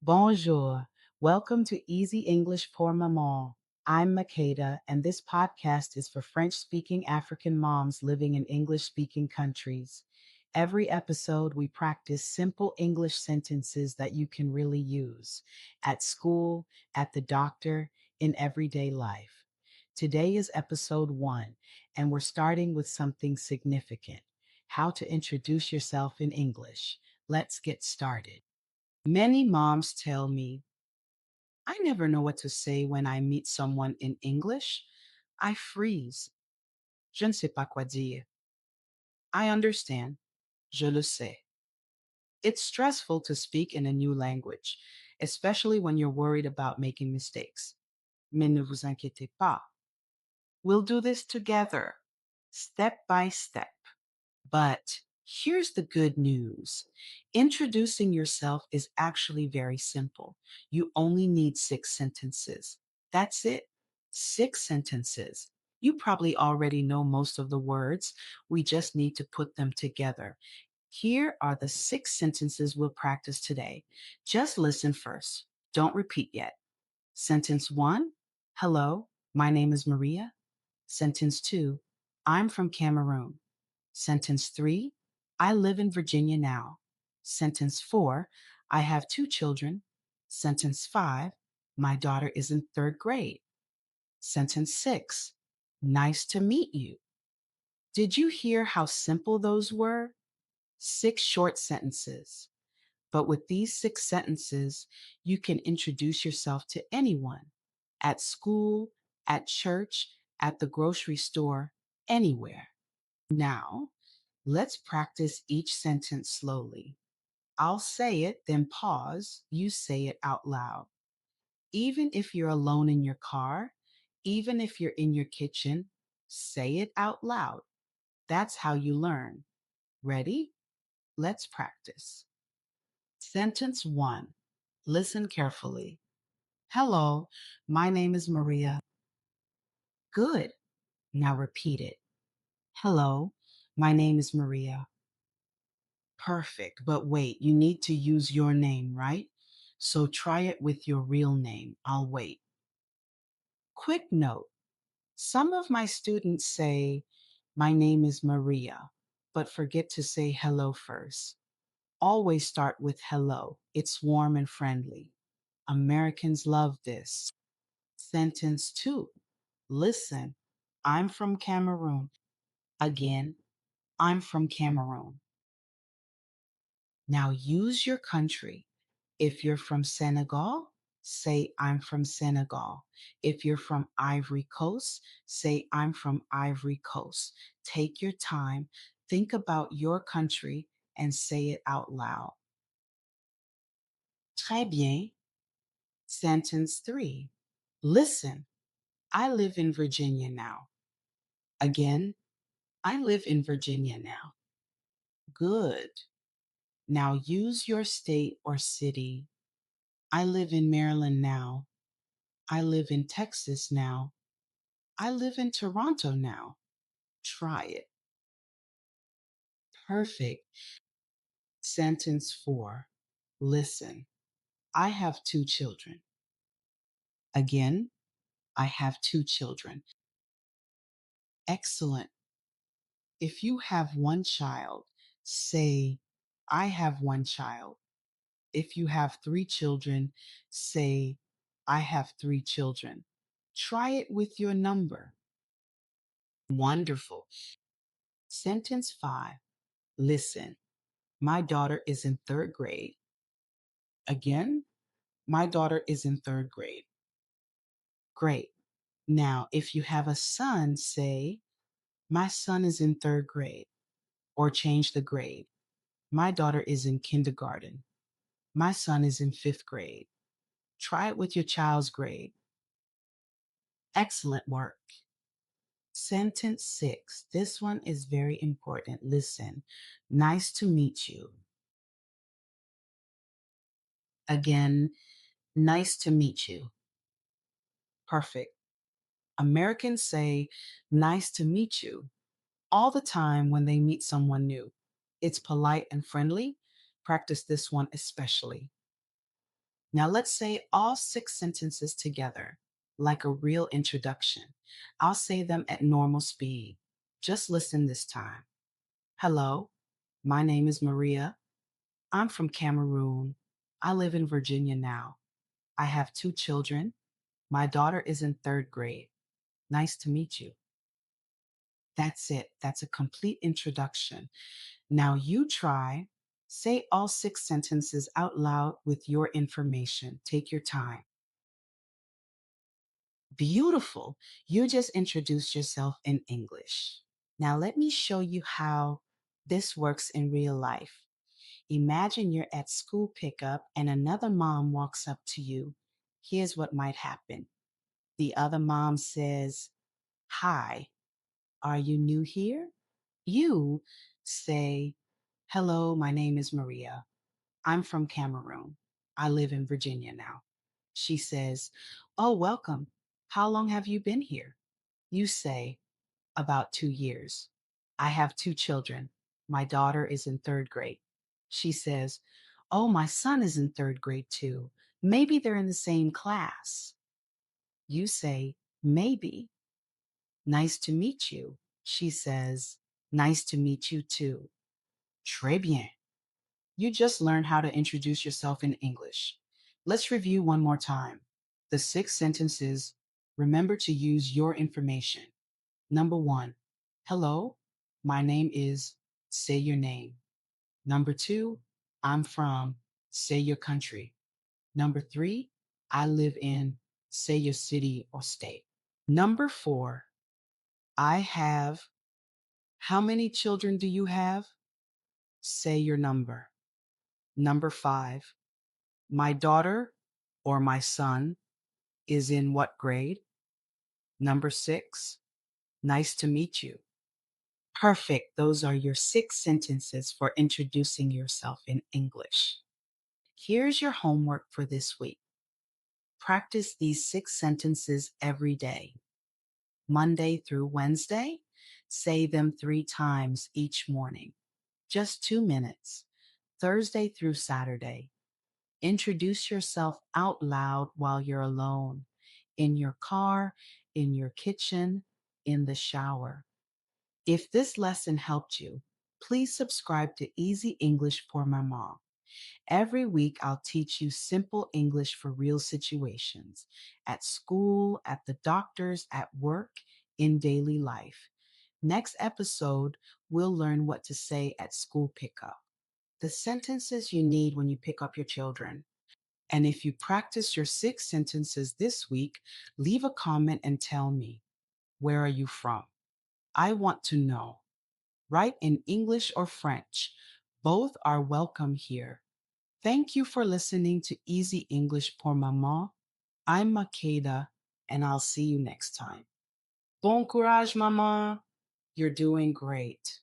Bonjour. Welcome to Easy English for Maman. I'm Makeda, and this podcast is for French speaking African moms living in English speaking countries. Every episode, we practice simple English sentences that you can really use at school, at the doctor, in everyday life. Today is episode 1, and we're starting with something significant: how to introduce yourself in English. Let's get started. Many moms tell me, I never know what to say when I meet someone in English. I freeze. Je ne sais pas quoi dire. I understand. Je le sais. It's stressful to speak in a new language, especially when you're worried about making mistakes. Mais ne vous inquiétez pas. We'll do this together, step by step. But here's the good news: introducing yourself is actually very simple. You only need 6 sentences. That's it. 6 sentences. You probably already know most of the words. We just need to put them together. Here are the 6 sentences we'll practice today. Just listen first. Don't repeat yet. Sentence 1: Hello, my name is Maria. Sentence 2: I'm from Cameroon. Sentence 3: I live in Virginia now. Sentence 4: I have 2 children. Sentence 5: my daughter is in 3rd grade. Sentence 6: nice to meet you. Did you hear how simple those were? 6 short sentences. But with these 6 sentences, you can introduce yourself to anyone: at school, at church, at the grocery store, anywhere. Now, let's practice each sentence slowly. I'll say it, then pause. You say it out loud. Even if you're alone in your car, even if you're in your kitchen, say it out loud. That's how you learn. Ready? Let's practice. Sentence 1. Listen carefully. Hello, my name is Maria. Good. Now repeat it. Hello, my name is Maria. Perfect. But wait, you need to use your name, right? So try it with your real name. I'll wait. Quick note: some of my students say, my name is Maria, but forget to say hello first. Always start with hello. It's warm and friendly. Americans love this. Sentence 2. Listen, I'm from Cameroon. Again, I'm from Cameroon. Now use your country. If you're from Senegal, say I'm from Senegal. If you're from Ivory Coast, say I'm from Ivory Coast. Take your time, think about your country, and say it out loud. Très bien. Sentence 3. Listen, I live in Virginia now. Again, I live in Virginia now. Good. Now use your state or city. I live in Maryland now. I live in Texas now. I live in Toronto now. Try it. Perfect. Sentence 4. Listen, I have 2 children. Again, I have 2 children. Excellent. If you have 1 child, say, I have 1 child. If you have 3 children, say, I have 3 children. Try it with your number. Wonderful. Sentence 5. Listen, my daughter is in 3rd grade. Again, my daughter is in 3rd grade. Great. Now, if you have a son, say, my son is in 3rd grade, or change the grade. My daughter is in kindergarten. My son is in 5th grade. Try it with your child's grade. Excellent work. Sentence 6. This one is very important. Listen, nice to meet you. Again, nice to meet you. Perfect. Americans say, nice to meet you, all the time when they meet someone new. It's polite and friendly. Practice this one especially. Now let's say all six sentences together, like a real introduction. I'll say them at normal speed. Just listen this time. Hello, my name is Maria. I'm from Cameroon. I live in Virginia now. I have two children. My daughter is in third grade. Nice to meet you. That's it. That's a complete introduction. Now you try. Say all six sentences out loud with your information. Take your time. Beautiful. You just introduced yourself in English. Now let me show you how this works in real life. Imagine you're at school pickup and another mom walks up to you. Here's what might happen. The other mom says, "Hi, are you new here?" You say, "Hello, my name is Maria. I'm from Cameroon. I live in Virginia now." She says, "Oh, welcome. How long have you been here?" You say, "About 2 years. I have two children. My daughter is in third grade." She says, "Oh, my son is in third grade too. Maybe they're in the same class." You say, "Maybe. Nice to meet you." She says, "Nice to meet you too." Très bien. You just learned how to introduce yourself in English. Let's review one more time. The six sentences. Remember to use your information. Number one, hello, my name is, say your name. Number two, I'm from, say your country. Number three, I live in, say your city or state. Number four, I have, how many children do you have? Say your number. Number five, my daughter or my son is in what grade? Number six, nice to meet you. Perfect. Those are your six sentences for introducing yourself in English. Here's your homework for this week. Practice these six sentences every day. Monday through Wednesday, say them 3 times each morning. Just 2 minutes. Thursday through Saturday. Introduce yourself out loud while you're alone, in your car, in your kitchen, in the shower. If this lesson helped you, please subscribe to Easy English for Maman. Every week, I'll teach you simple English for real situations at school, at the doctor's, at work, in daily life. Next episode, we'll learn what to say at school pickup, the sentences you need when you pick up your children. And if you practice your six sentences this week, leave a comment and tell me, where are you from? I want to know. Write in English or French. Both are welcome here. Thank you for listening to Easy English pour Maman. I'm Makeda, and I'll see you next time. Bon courage, Maman. You're doing great.